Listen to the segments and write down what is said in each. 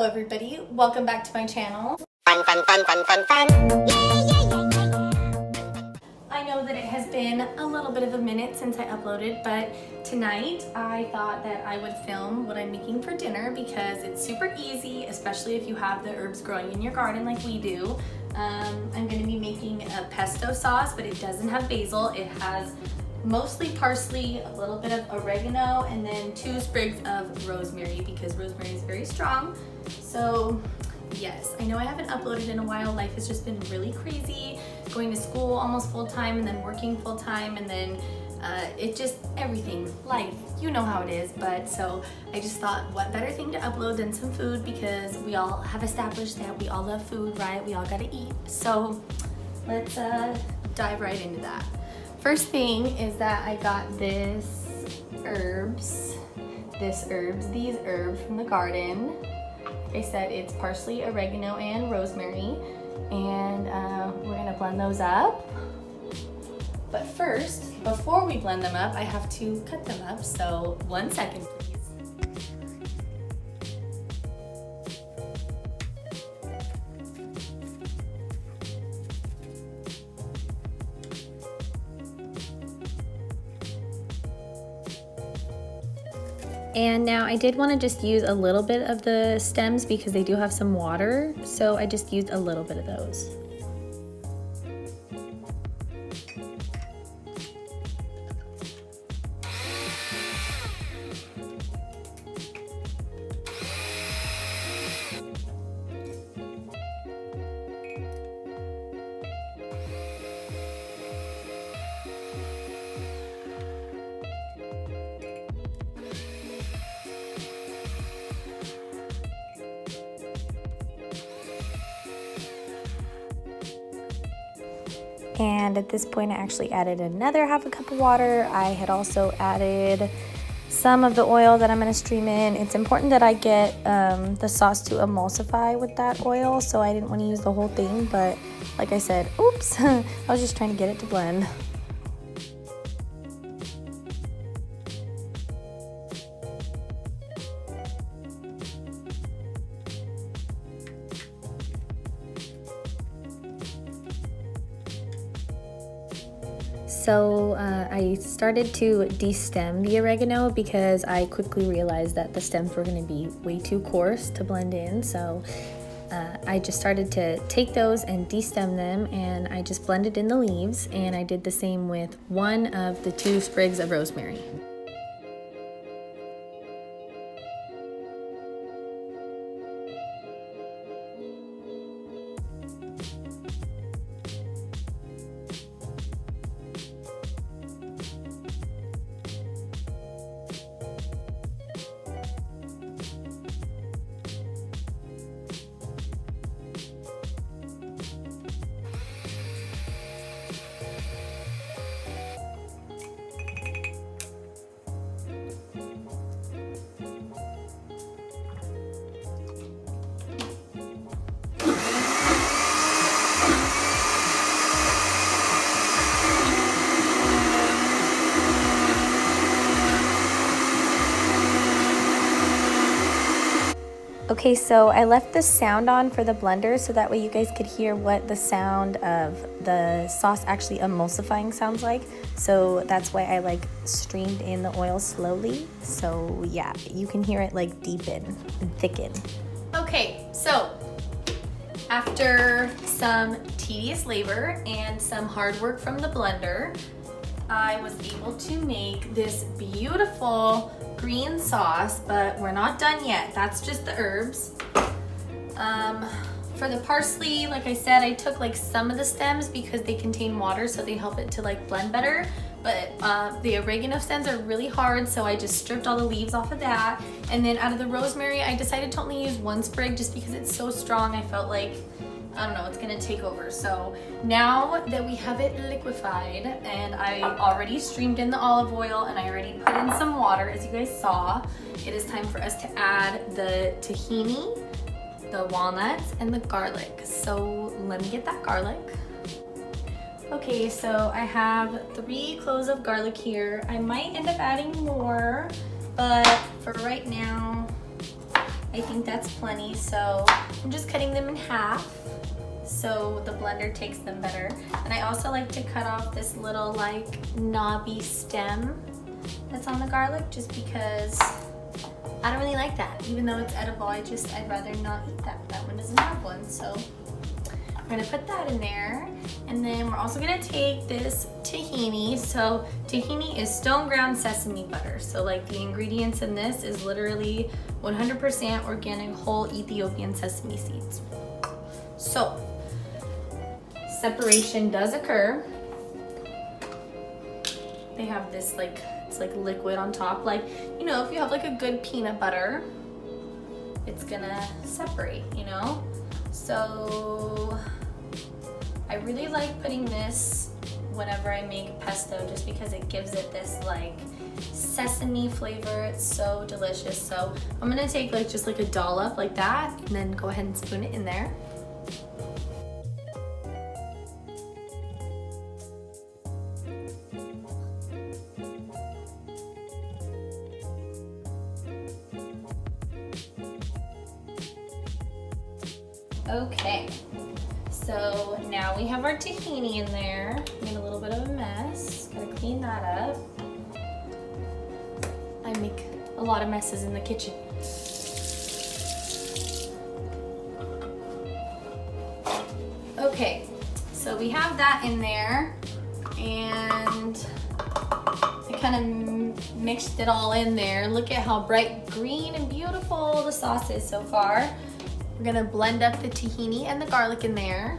Hello everybody, welcome back to my channel. Fun, fun, fun, fun, fun, fun. I know that it has been a little bit of a minute since I uploaded, but tonight I thought that I would film what I'm making for dinner because it's super easy, especially if you have the herbs growing in your garden like we do. I'm going to be making a pesto sauce, but it doesn't have basil. It has mostly parsley, a little bit of oregano, and then 2 sprigs of rosemary because rosemary is very strong. So yes, I know I haven't uploaded in a while. Life has just been really crazy, going to school almost full-time and then working full-time, and then everything, life, you know how it is. But so I just thought, what better thing to upload than some food, because we all have established that we all love food, right? We all gotta eat. So let's dive right into that. First thing is that I got these herbs from the garden. They said it's parsley, oregano, and rosemary, and we're gonna blend those up. But first, before we blend them up, I have to cut them up, so 1 second please. And now I did want to just use a little bit of the stems because they do have some water, so I just used a little bit of those. And at this point I actually added another half a cup of water. I had also added some of the oil that I'm going to stream in. It's important that I get the sauce to emulsify with that oil, so I didn't want to use the whole thing, but like I said, oops, I was just trying to get it to blend. So I started to de-stem the oregano because I quickly realized that the stems were going to be way too coarse to blend in. So I just started to take those and de-stem them, and I just blended in the leaves, and I did the same with 1 of the 2 sprigs of rosemary. Okay, so I left the sound on for the blender so that way you guys could hear what the sound of the sauce actually emulsifying sounds like. So that's why I like streamed in the oil slowly. So yeah, you can hear it like deepen and thicken. Okay, so after some tedious labor and some hard work from the blender, I was able to make this beautiful green sauce, but we're not done yet. That's just the herbs. For the parsley, like I said, I took like some of the stems because they contain water, so they help it to like blend better. But the oregano stems are really hard, so I just stripped all the leaves off of that. And then out of the rosemary, I decided to only use 1 sprig just because it's so strong. I felt like, I don't know, it's gonna take over. So now that we have it liquefied, and I already streamed in the olive oil and I already put in some water, as you guys saw, it is time for us to add the tahini, the walnuts, and the garlic. So let me get that garlic. Okay, so I have 3 cloves of garlic here. I might end up adding more, but for right now, I think that's plenty, so I'm just cutting them in half so the blender takes them better. And I also like to cut off this little like knobby stem that's on the garlic, just because I don't really like that. Even though it's edible, I'd rather not eat that. That one doesn't have one, so we're gonna put that in there. And then we're also gonna take this tahini. So tahini is stone ground sesame butter. So like the ingredients in this is literally 100% organic whole Ethiopian sesame seeds. So separation does occur. They have this like, it's like liquid on top. Like, you know, if you have like a good peanut butter, it's gonna separate, you know? So I really like putting this whenever I make pesto, just because it gives it this like sesame flavor. It's so delicious. So I'm gonna take like just like a dollop like that and then go ahead and spoon it in there. Okay, so now we have our tahini in there. Made a little bit of a mess. Gotta clean that up. I make a lot of messes in the kitchen. Okay, so we have that in there, and I kind of mixed it all in there. Look at how bright green and beautiful the sauce is so far. We're gonna blend up the tahini and the garlic in there.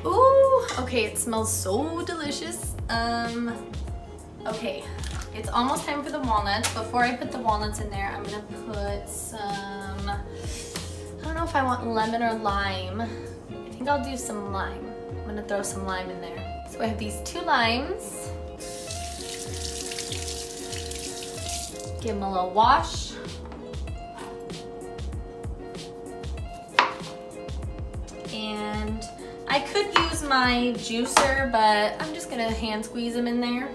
Ooh, okay, it smells so delicious. Okay, it's almost time for the walnuts. Before I put the walnuts in there, I'm gonna put some, I don't know if I want lemon or lime. I think I'll do some lime. I'm gonna throw some lime in there. So I have these 2 limes. Give them a little wash. And I could use my juicer, but I'm just gonna hand squeeze them in there.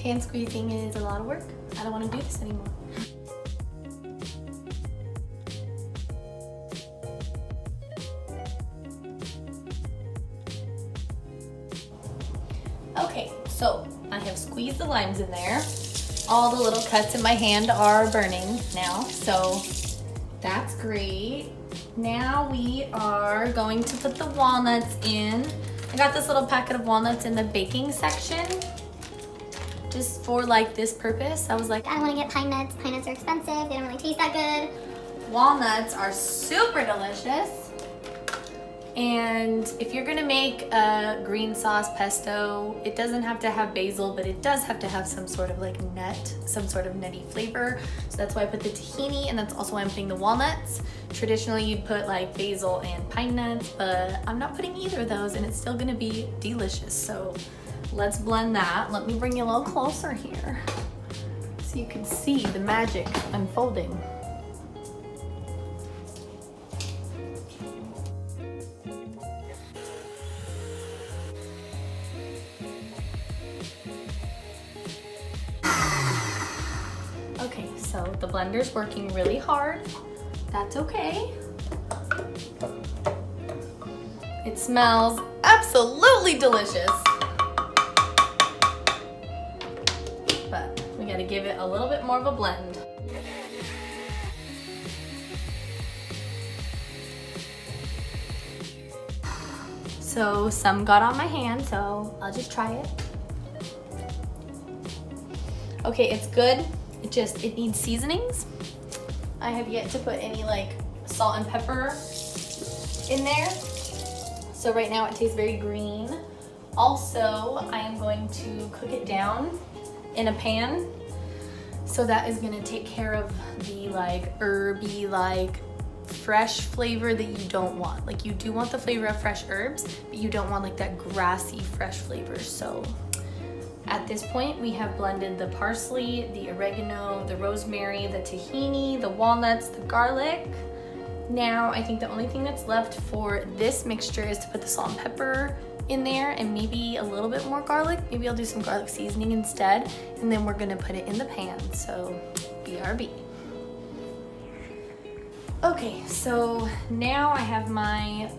Hand squeezing is a lot of work. I don't want to do this anymore. Okay, so I have squeezed the limes in there. All the little cuts in my hand are burning now, so that's great. Now we are going to put the walnuts in. I got this little packet of walnuts in the baking section, just for like this purpose. I was like, I don't want to get pine nuts. Pine nuts are expensive. They don't really taste that good. walnuts are super delicious. And if you're gonna make a green sauce pesto, it doesn't have to have basil, but it does have to have some sort of like nut, some sort of nutty flavor. So that's why I put the tahini, and that's also why I'm putting the walnuts. Traditionally, you'd put like basil and pine nuts, but I'm not putting either of those, and it's still gonna be delicious. So let's blend that. Let me bring you a little closer here so you can see the magic unfolding. Okay, so the blender's working really hard. That's okay. It smells absolutely delicious. But we gotta give it a little bit more of a blend. So some got on my hand, so I'll just try it. Okay, it's good. It needs seasonings. I have yet to put any like salt and pepper in there. So right now it tastes very green. Also, I am going to cook it down in a pan. So that is gonna take care of the like herby like fresh flavor that you don't want. Like you do want the flavor of fresh herbs, but you don't want like that grassy fresh flavor. So at this point, we have blended the parsley, the oregano, the rosemary, the tahini, the walnuts, the garlic. Now, I think the only thing that's left for this mixture is to put the salt and pepper in there and maybe a little bit more garlic. Maybe I'll do some garlic seasoning instead, and then we're gonna put it in the pan, so BRB. Okay, so now I have my,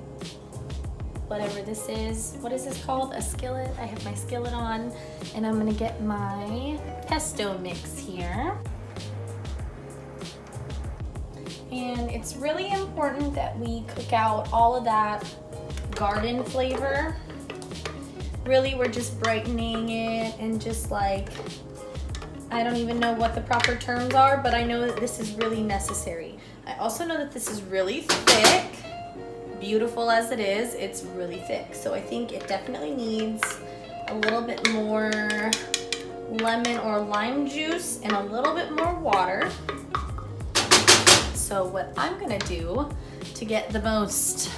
whatever this is, what is this called? A skillet. I have my skillet on, and I'm gonna get my pesto mix here. And it's really important that we cook out all of that garden flavor. Really, we're just brightening it and just like, I don't even know what the proper terms are, but I know that this is really necessary. I also know that this is really thick. Beautiful as it is, it's really thick. So I think it definitely needs a little bit more lemon or lime juice and a little bit more water. So what I'm gonna do to get the most,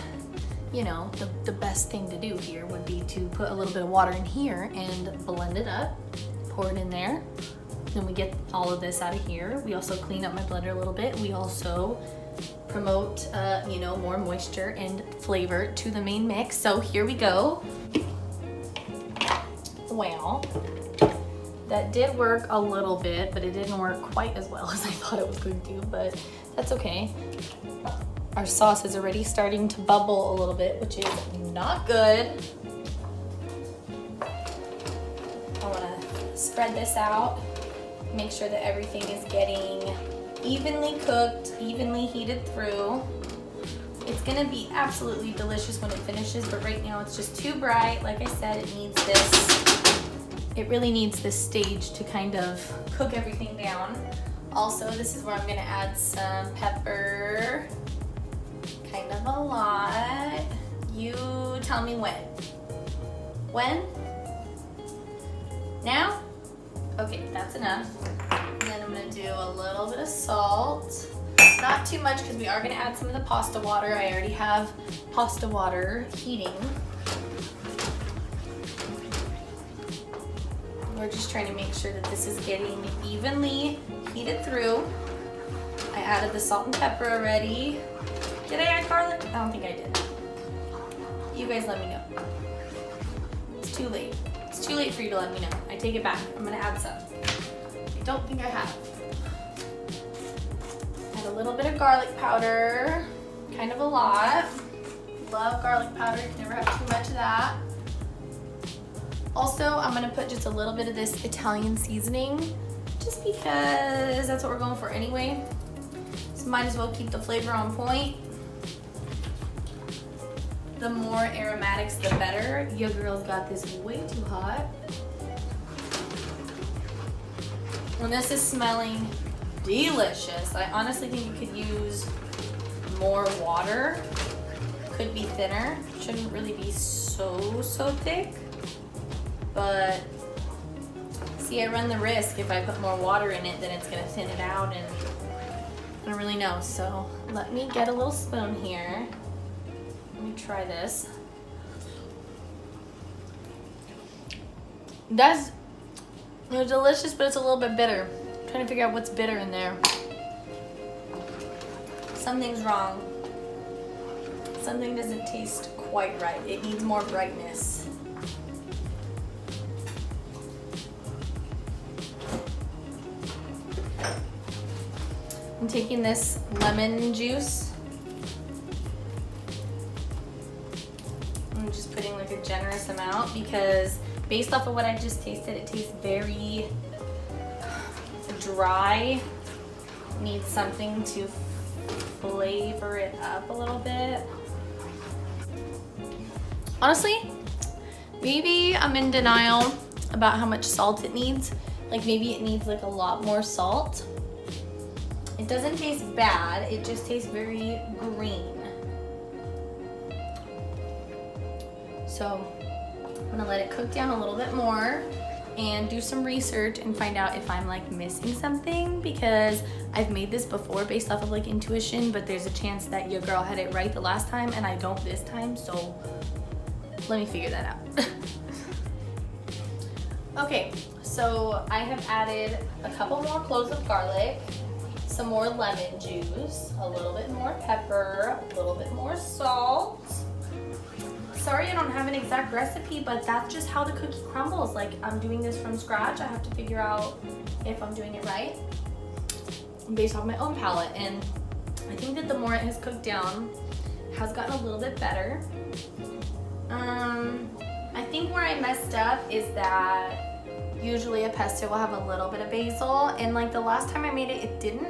you know, the best thing to do here would be to put a little bit of water in here and blend it up, pour it in there. Then we get all of this out of here. We also clean up my blender a little bit. We also promote, you know, more moisture and flavor to the main mix. So here we go. Well, that did work a little bit, but it didn't work quite as well as I thought it was going to, but that's okay. Our sauce is already starting to bubble a little bit, which is not good. I wanna spread this out, make sure that everything is getting evenly cooked, evenly heated through. It's gonna be absolutely delicious when it finishes, but right now it's just too bright. Like I said, it needs this, it really needs this stage to kind of cook everything down. Also, this is where I'm gonna add some pepper, kind of a lot. You tell me when. When? Now? Okay, that's enough. And then I'm gonna do a little bit of salt. Not too much because we are gonna add some of the pasta water. I already have pasta water heating. We're just trying to make sure that this is getting evenly heated through. I added the salt and pepper already. Did I add garlic? I don't think I did. You guys let me know. It's too late. It's too late for you to let me know. I take it back. I'm gonna add some. I don't think I have. Add a little bit of garlic powder. Kind of a lot. Love garlic powder. You can never have too much of that. Also, I'm gonna put just a little bit of this Italian seasoning, just because that's what we're going for anyway. So might as well keep the flavor on point. The more aromatics, the better. Your girl's got this way too hot. And this is smelling delicious. I honestly think you could use more water. Could be thinner. Shouldn't really be so thick. But see, I run the risk if I put more water in it, then it's gonna thin it out, and I don't really know. So let me get a little spoon here. Let me try this. That's delicious, but it's a little bit bitter. I'm trying to figure out what's bitter in there. Something's wrong. Something doesn't taste quite right. It needs more brightness. I'm taking this lemon juice. I'm just putting like a generous amount because based off of what I just tasted, it tastes very dry. Needs something to flavor it up a little bit. Honestly, maybe I'm in denial about how much salt it needs. Like maybe it needs like a lot more salt. It doesn't taste bad, it just tastes very green. So I'm gonna let it cook down a little bit more. and do some research and find out if I'm like missing something, because I've made this before based off of like intuition, but there's a chance that your girl had it right the last time and I don't this time, so let me figure that out. Okay, so I have added a couple more cloves of garlic, some more lemon juice, a little bit more pepper, a little bit more salt. Sorry I don't have an exact recipe, but that's just how the cookie crumbles. Like, I'm doing this from scratch. I have to figure out if I'm doing it right based off my own palate. And I think that the more it has cooked down, it has gotten a little bit better. I think where I messed up is that usually a pesto will have a little bit of basil, and like the last time I made it, it didn't.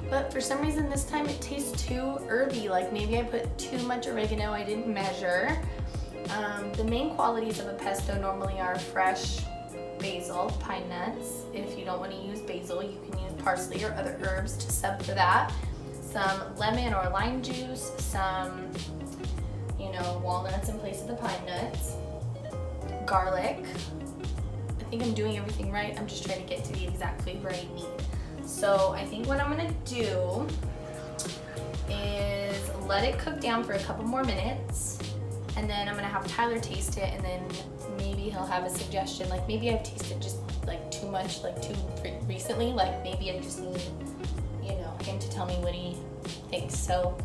But for some reason this time it tastes too herby. Like maybe I put too much oregano, I didn't measure. The main qualities of a pesto normally are fresh basil, pine nuts. If you don't want to use basil, you can use parsley or other herbs to sub for that. Some lemon or lime juice, some, walnuts in place of the pine nuts, garlic. I think I'm doing everything right. I'm just trying to get to the exact flavor I need. So I think what I'm gonna do is let it cook down for a couple more minutes, and then I'm gonna have Tyler taste it, and then maybe he'll have a suggestion. Like maybe I've tasted just like too much, like too recently. Like maybe I just need, him to tell me what he thinks. So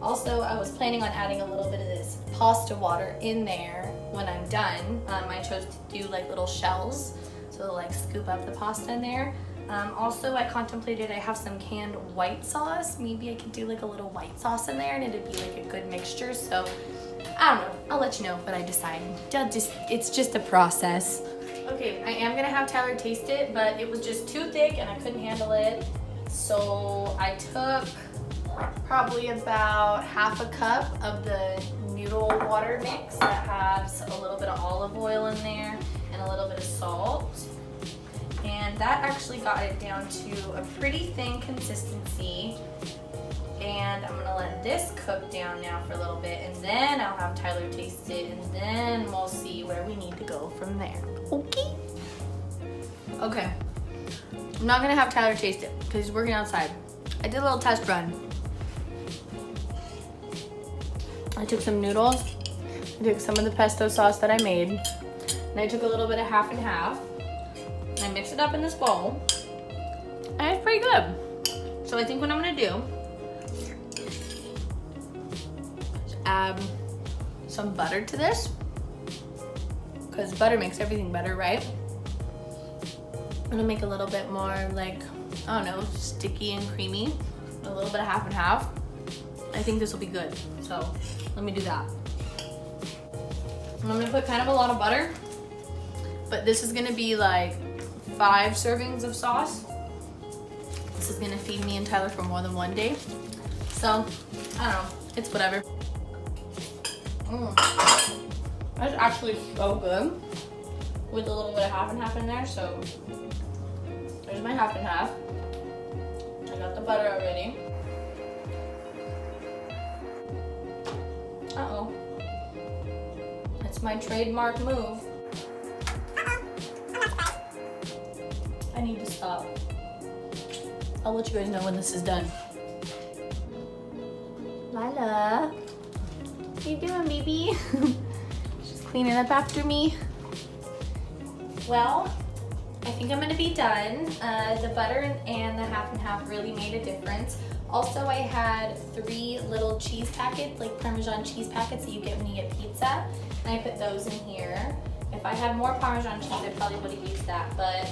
also I was planning on adding a little bit of this pasta water in there when I'm done. I chose to do like little shells, so to like scoop up the pasta in there. Also, I contemplated, I have some canned white sauce. Maybe I could do like a little white sauce in there and it'd be like a good mixture. So I don't know, I'll let you know what I decide. It's just a process. Okay, I am gonna have Tyler taste it, but it was just too thick and I couldn't handle it. So I took probably about half a cup of the noodle water mix that has a little bit of olive oil in there and a little bit of salt. And that actually got it down to a pretty thin consistency. And I'm gonna let this cook down now for a little bit, and then I'll have Tyler taste it, and then we'll see where we need to go from there. Okay? Okay. I'm not gonna have Tyler taste it because he's working outside. I did a little test run. I took some noodles, I took some of the pesto sauce that I made, and I took a little bit of half and half. I mix it up in this bowl, and it's pretty good. So I think what I'm gonna do is add some butter to this, because butter makes everything better, right? I'm gonna make a little bit more like, I don't know, sticky and creamy. A little bit of half and half. I think this will be good, so let me do that. I'm gonna put kind of a lot of butter, but this is gonna be like 5 servings of sauce. This is gonna feed me and Tyler for more than one day. So, I don't know, it's whatever. That's actually so good with a little bit of half and half in there. So, there's my half and half. I got the butter already. Uh-oh. That's my trademark move. I need to stop. I'll let you guys know when this is done. Lila, what you doing, baby? She's cleaning up after me. Well, I think I'm gonna be done. The butter and the half and half really made a difference. Also, I had 3 little cheese packets, like Parmesan cheese packets that you get when you get pizza, and I put those in here. If I had more Parmesan cheese, I probably would have used that, but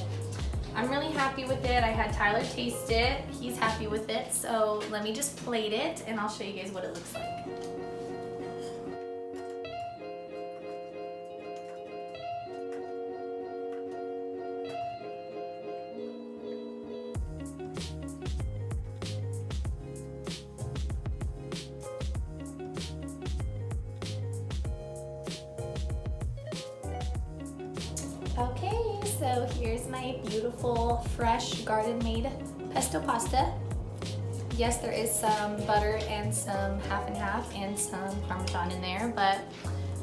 I'm really happy with it. I had Tyler taste it. He's happy with it. So let me just plate it and I'll show you guys what it looks like. Okay, so here's my beautiful, fresh, garden-made pesto pasta. Yes, there is some butter and some half and half and some Parmesan in there, but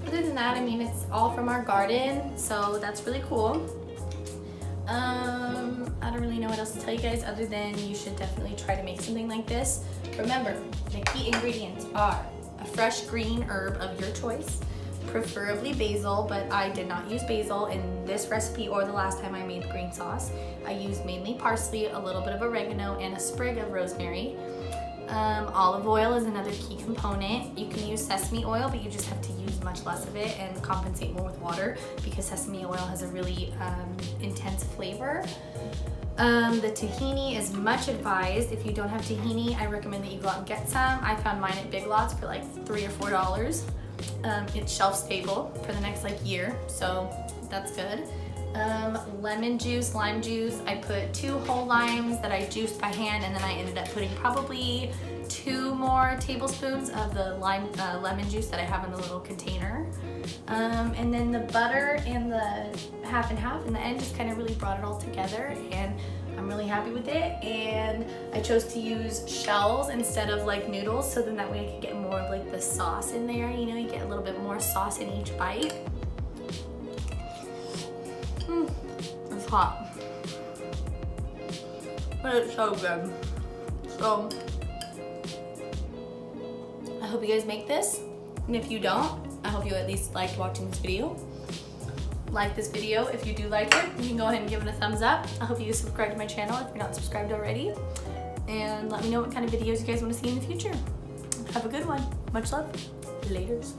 other than that, I mean, it's all from our garden, so that's really cool. I don't really know what else to tell you guys other than you should definitely try to make something like this. Remember, the key ingredients are a fresh green herb of your choice, preferably basil, but I did not use basil in this recipe or the last time I made the green sauce. I used mainly parsley, a little bit of oregano, and a sprig of rosemary. Olive oil is another key component. You can use sesame oil, but you just have to use much less of it and compensate more with water because sesame oil has a really intense flavor. The tahini is much advised. If you don't have tahini, I recommend that you go out and get some. I found mine at Big Lots for like $3 or $4. It's shelf stable for the next like year, so that's good. Lemon juice, lime juice. I put 2 whole limes that I juiced by hand, and then I ended up putting probably 2 more tablespoons of the lemon juice that I have in the little container. And then the butter and the half and half in the end just kind of really brought it all together, and I'm really happy with it. And I chose to use shells instead of like noodles, so then that way I could get more of like the sauce in there. You know, you get a little bit more sauce in each bite. It's hot, but it's so good. So I hope you guys make this, and if you don't, I hope you at least liked watching this video. Like this video if you do like it. You can go ahead and give it a thumbs up. I hope you subscribe to my channel if you're not subscribed already, and let me know what kind of videos you guys want to see in the future. Have a good one. Much love. Laters.